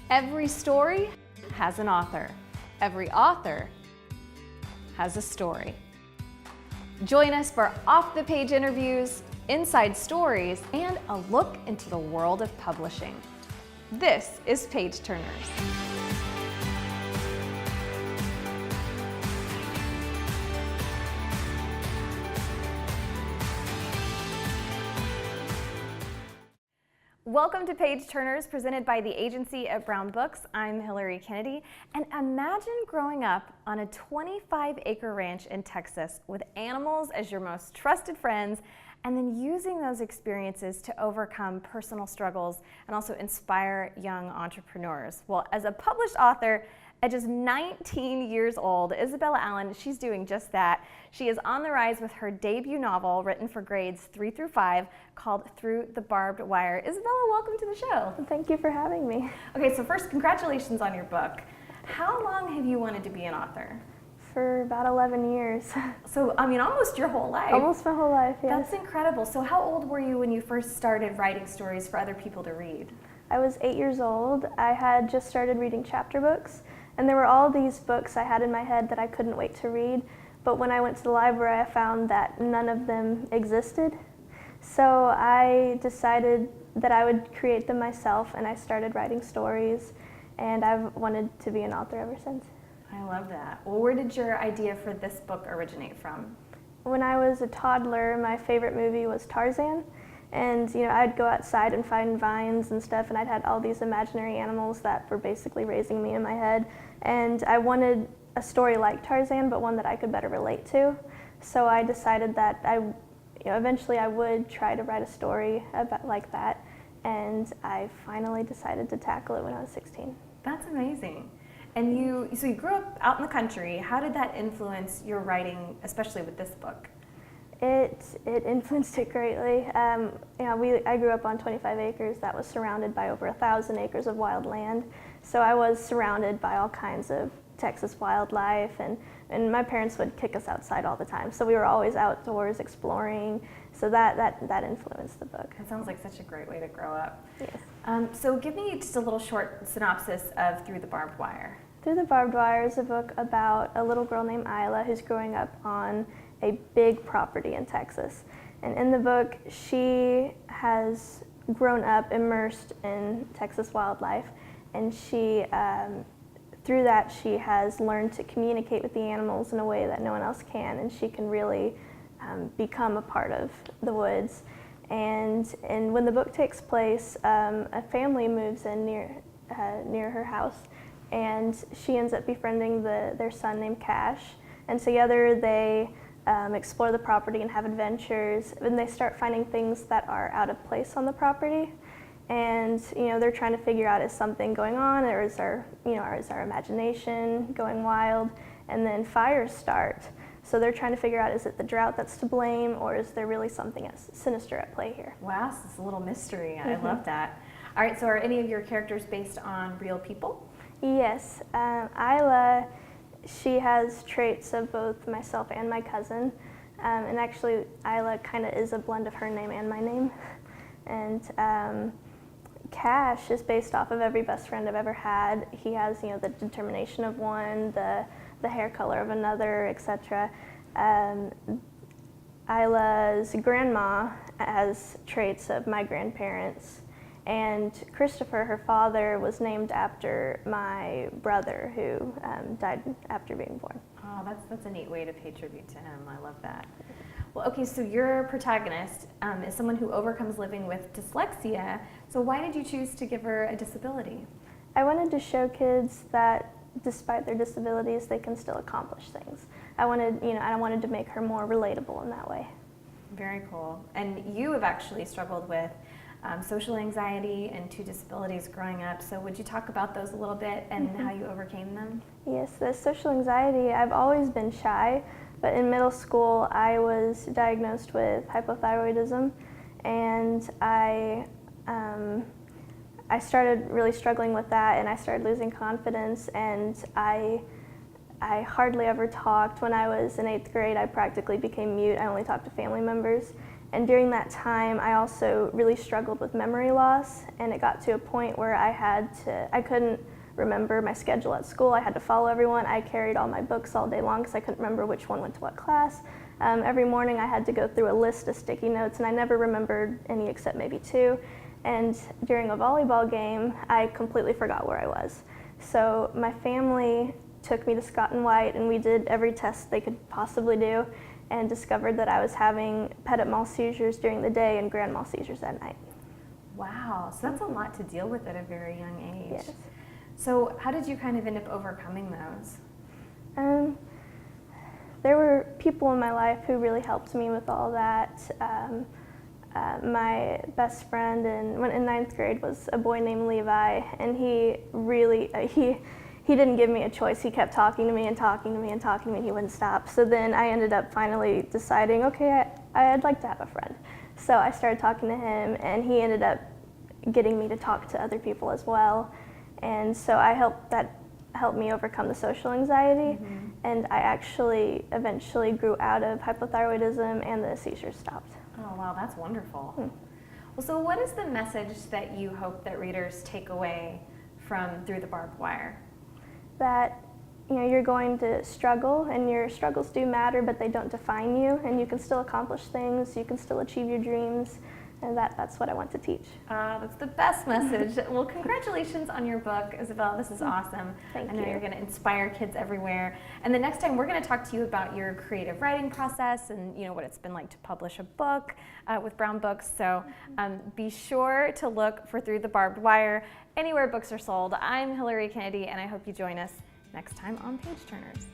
Every story has an author. Every author has a story. Join us for off-the-page interviews, inside stories, and a look into the world of publishing. This is Page Turners. Welcome to Page Turners, presented by the agency at Brown Books. I'm Hilary Kennedy, and imagine growing up on a 25-acre ranch in Texas with animals as your most trusted friends, and then using those experiences to overcome personal struggles and also inspire young entrepreneurs. Well, as a published author, at just 19 years old, Isabella Allen, she's doing just that. She is on the rise with her debut novel written for grades 3 through 5 called Through the Barbed Wire. Isabella, welcome to the show. Thank you for having me. Okay, so first, congratulations on your book. How long have you wanted to be an author? For about 11 years. So, I mean, almost your whole life. Almost my whole life, yes. That's incredible. So how old were you when you first started writing stories for other people to read? I was 8 years old. I had just started reading chapter books, and there were all these books I had in my head that I couldn't wait to read. But when I went to the library, I found that none of them existed. So I decided that I would create them myself, and I started writing stories, and I've wanted to be an author ever since. I love that. Well, where did your idea for this book originate from? When I was a toddler, my favorite movie was Tarzan. And I'd go outside and find vines and stuff, and I'd had all these imaginary animals that were basically raising me in my head. And I wanted a story like Tarzan, but one that I could better relate to. So I decided that eventually I would try to write a story like that. And I finally decided to tackle it when I was 16. That's amazing. And so you grew up out in the country. How did that influence your writing, especially with this book? It influenced it greatly. I grew up on 25 acres that was surrounded by over 1,000 acres of wild land. So I was surrounded by all kinds of Texas wildlife, and my parents would kick us outside all the time. So we were always outdoors exploring. So that influenced the book. It sounds like such a great way to grow up. Yes. So give me just a little short synopsis of Through the Barbed Wire. Through the Barbed Wire is a book about a little girl named Isla who's growing up on a big property in Texas. And in the book, she has grown up immersed in Texas wildlife, and through that she has learned to communicate with the animals in a way that no one else can, and she can really become a part of the woods. And when the book takes place, a family moves in near her house, and she ends up befriending their son named Cash, and together they explore the property and have adventures, and they start finding things that are out of place on the property. And they're trying to figure out, is something going on, or is our imagination going wild? And then fires start. So they're trying to figure out, is it the drought that's to blame, or is there really something sinister at play here? Wow, so it's a little mystery. I love that. All right, so are any of your characters based on real people? Yes. Isla, she has traits of both myself and my cousin. And actually, Isla kind of is a blend of her name and my name. And Cash is based off of every best friend I've ever had. He has, the determination of one, the hair color of another, etc. Isla's grandma has traits of my grandparents. And Christopher, her father, was named after my brother, who died after being born. Oh, that's a neat way to pay tribute to him. I love that. Well, okay, so your protagonist is someone who overcomes living with dyslexia. So why did you choose to give her a disability? I wanted to show kids that despite their disabilities, they can still accomplish things. I wanted to make her more relatable in that way. Very cool. And you have actually struggled with social anxiety and 2 disabilities growing up. So would you talk about those a little bit and how you overcame them? Yes, the social anxiety, I've always been shy, but in middle school I was diagnosed with hypothyroidism, and I started really struggling with that, and I started losing confidence, and I hardly ever talked. When I was in 8th grade, I practically became mute. I only talked to family members. And during that time, I also really struggled with memory loss, and it got to a point where I couldn't remember my schedule at school. I had to follow everyone. I carried all my books all day long because I couldn't remember which one went to what class. Every morning I had to go through a list of sticky notes, and I never remembered any except maybe 2. And during a volleyball game, I completely forgot where I was. So my family took me to Scott and White, and we did every test they could possibly do, and discovered that I was having petit mal seizures during the day and grand mal seizures at night. Wow, so that's a lot to deal with at a very young age. Yes. So how did you kind of end up overcoming those? There were people in my life who really helped me with all that. My best friend in 9th grade was a boy named Levi, and he really, he didn't give me a choice. He kept talking to me and talking to me and talking to me, and he wouldn't stop. So then I ended up finally deciding, okay, I'd like to have a friend. So I started talking to him, and he ended up getting me to talk to other people as well. And so that helped me overcome the social anxiety, and I actually eventually grew out of hypothyroidism and the seizures stopped. Oh, wow, that's wonderful. Well, so what is the message that you hope that readers take away from Through the Barbed Wire? That you're going to struggle, and your struggles do matter, but they don't define you, and you can still accomplish things, you can still achieve your dreams, and that's what I want to teach. That's the best message. Well, congratulations on your book, Isabella. This is awesome. Thank you. I know you're going to inspire kids everywhere. And the next time we're going to talk to you about your creative writing process and what it's been like to publish a book with Brown Books. So be sure to look for Through the Barbed Wire anywhere books are sold. I'm Hilary Kennedy, and I hope you join us next time on Page Turners.